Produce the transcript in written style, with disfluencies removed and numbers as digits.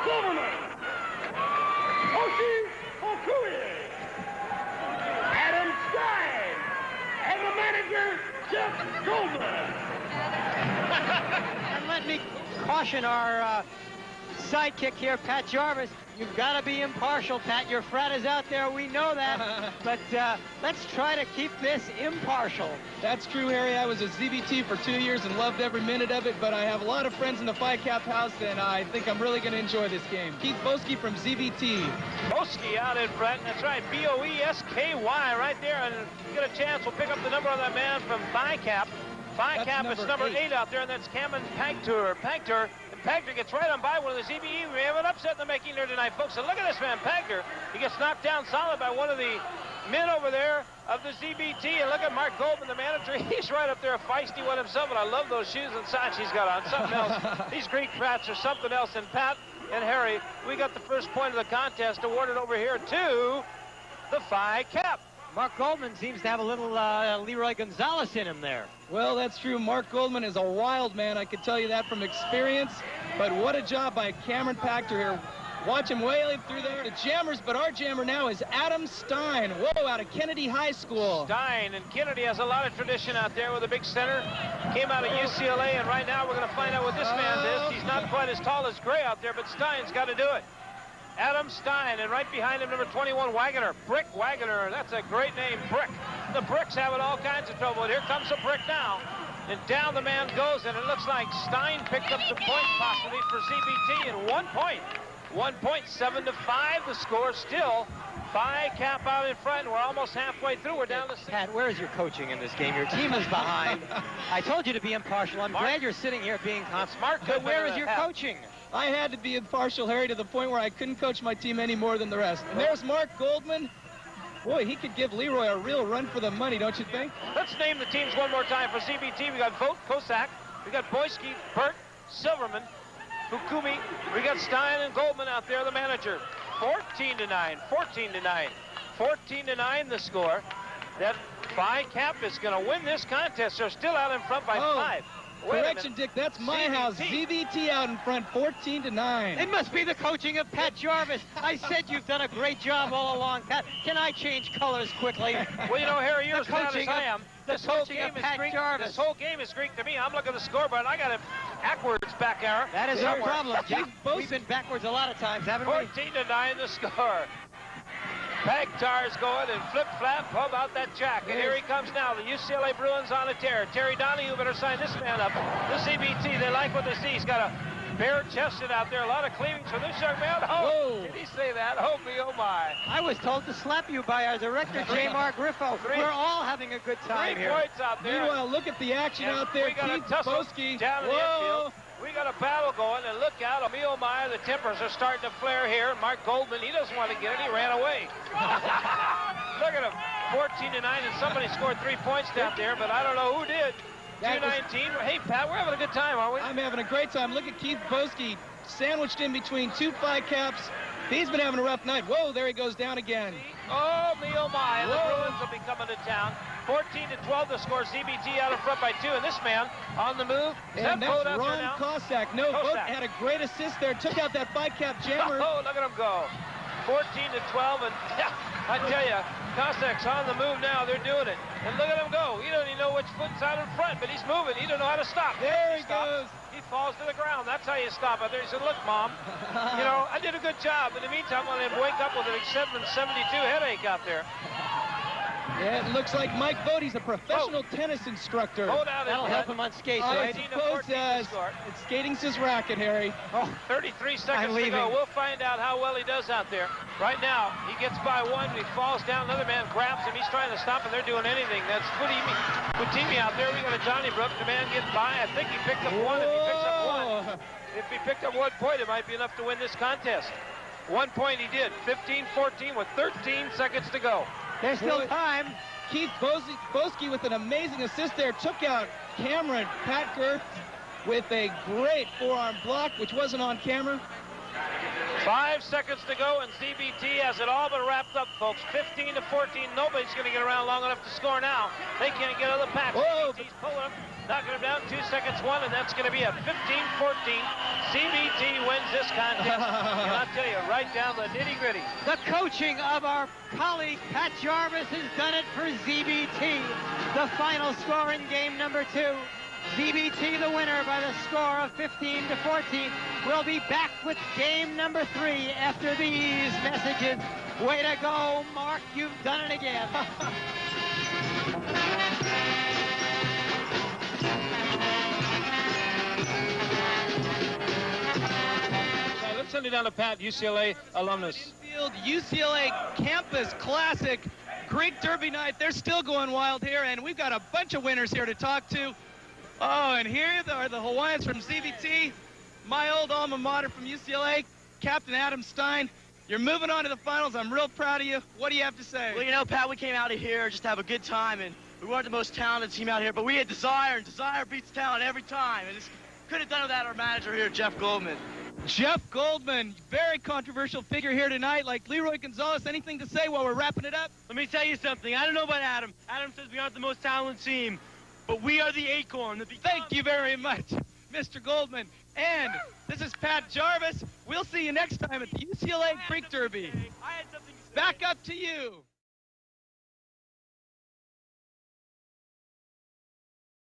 Goldman, Oshi Okuye, Adam Stein, and the manager, Jeff Goldman. And let me caution our sidekick here, Pat Jarvis. You've got to be impartial, Pat. Your frat is out there, we know that. But let's try to keep this impartial. That's true, Harry. I was a ZBT for 2 years and loved every minute of it, but I have a lot of friends in the Phi Cap house, and I think I'm really going to enjoy this game. Keith Boesky from ZBT. Boesky out in front. That's right, B-O-E-S-K-Y right there. And if you get a chance, we'll pick up the number on that man from Phi Cap. Phi Cap is number 8 out there, and that's Cameron Pagtur. Pagtur gets right on by one of the ZBE. We have an upset in the making there tonight, folks. And look at this man, Pagtur. He gets knocked down solid by one of the men over there of the ZBT. And look at Mark Goldman, the manager. He's right up there, a feisty one himself. And I love those shoes and socks he's got on. Something else. These Greek frats are something else. And Pat and Harry, we got the first point of the contest awarded over here to the Phi Cap. Mark Goldman seems to have a little Leroy Gonzalez in him there. Well, that's true. Mark Goldman is a wild man. I can tell you that from experience. But what a job by Cameron Pagtur here. Watch him wailing through there. The jammers, but our jammer now is Adam Stein. Whoa, out of Kennedy High School. Stein, and Kennedy has a lot of tradition out there with a big center. Came out of UCLA, and right now we're going to find out what this man is. He's not quite as tall as Gray out there, but Stein's got to do it. Adam Stein, and right behind him, number 21, Wagoner. Brick Wagoner. That's a great name, Brick. The Bricks having all kinds of trouble. And here comes the Brick now. And down the man goes, and it looks like Stein picked up the point possibly for CBT in 1 point. 1 point, 7-5. The score still. Phi Cap out in front. We're almost halfway through. We're down to 6. Pat, where is your coaching in this game? Your team is behind. I told you to be impartial. I'm glad you're sitting here being confident. But where is your coaching? I had to be impartial, Harry, to the point where I couldn't coach my team any more than the rest. And there's Mark Goldman. Boy, he could give Leroy a real run for the money, don't you think? Let's name the teams one more time for CBT. We got Vogt, Kosak. We got Boesky, Burt, Silverman, Fukumi. We got Stein and Goldman out there, the manager. 14-9, 14-9, 14-9 the score. That Phi Cap is going to win this contest. They're still out in front by 5. Correction, Dick, that's my house. ZBT out in front, 14-9. It must be the coaching of Pat Jarvis. I said you've done a great job all along, Pat. Can I change colors quickly? Well, you know, Harry, you're as loud as I am. This whole game is Greek. This whole game is Greek to me. I'm looking at the scoreboard, and I got it backwards back arrow. That is our problem. We've been backwards a lot of times, haven't we? 14-9 the score. Pagtar's going and flip-flap. How about that jack? And here he comes now. The UCLA Bruins on a tear. Terry Donahue better sign this man up. The CBT, they like what they see. He's got a bare-chested out there. A lot of cleavings for this young man. Oh, did he say that? Oh, me, oh, my. I was told to slap you by our director, J.Mar Griffo. We're all having a good time here. 3 points out there. Meanwhile, look at the action out there. We got Keith a tussle Boesky. down in the infield. We got a battle going, and look out, Emil Meyer, the tempers are starting to flare here. Mark Goldman, he doesn't want to get it, he ran away. Look at him, 14-9, and somebody scored 3 points down there, but I don't know who did. 2-19. Hey, Pat, we're having a good time, aren't we? I'm having a great time. Look at Keith Boesky sandwiched in between 2 Phi Caps. He's been having a rough night. Whoa, there he goes down again. Oh, me, oh, my. And the Bruins will be coming to town. 14-12 to score. CBT out in front by 2. And this man on the move. And that's Ron Kosak. No, Vogt had a great assist there. Took out that Phi Cap jammer. Oh, look at him go. 14-12. And I tell you, Kosak's on the move now. They're doing it. And look at him go. He doesn't even know which foot's out in front, but he's moving. He doesn't know how to stop. There he goes. He falls to the ground. That's how you stop it. There he said, look, Mom, you know, I did a good job. In the meantime, I'm going to wake up with an 772 headache out there. Yeah, it looks like Mike Bodie's a professional tennis instructor. Hold out. That'll help him on skates, I right? suppose it's skating's his racket, Harry. Oh, 33 seconds to go. We'll find out how well he does out there. Right now, he gets by one. He falls down. Another man grabs him. He's trying to stop him. They're doing anything. That's Futimi out there. We got a Johnny Brook. The man getting by. I think he picked up one. If he picked up 1 point, it might be enough to win this contest. 1 point he did. 15-14 with 13 seconds to go. There's still time. Keith Boesky with an amazing assist there. Took out Cameron Pagtur with a great forearm block, which wasn't on camera. 5 seconds to go, and CBT has it all but wrapped up, folks. 15-14. Nobody's going to get around long enough to score now. They can't get out of the pack. Whoa, CBT's pulling up. knocking him down. 2 seconds, 1, and that's going to be a 15-14. CBT wins this contest. And I'll tell you, right down the nitty-gritty. The coaching of our colleague Pat Jarvis has done it for ZBT. The final score in game number 2. ZBT the winner by the score of 15-14. We'll be back with game number 3 after these messages. Way to go, Mark. You've done it again. Let's send it down to Pat, UCLA alumnus. Infield, UCLA Campus Classic, Greek Derby night. They're still going wild here, and we've got a bunch of winners here to talk to. Oh, and here are the Hawaiians from CVT, my old alma mater from UCLA, Captain Adam Stein. You're moving on to the finals. I'm real proud of you. What do you have to say? Well, you know, Pat, we came out of here just to have a good time, and we weren't the most talented team out here, but we had desire, and desire beats talent every time. And could have done without our manager here, Jeff Goldman. Jeff Goldman, very controversial figure here tonight, like Leroy Gonzalez. Anything to say while we're wrapping it up? Let me tell you something. I don't know about Adam. Adam says we aren't the most talented team, but we are the acorn. Thank you very much, Mr. Goldman. And this is Pat Jarvis. We'll see you next time at the UCLA Greek Derby. Back up to you.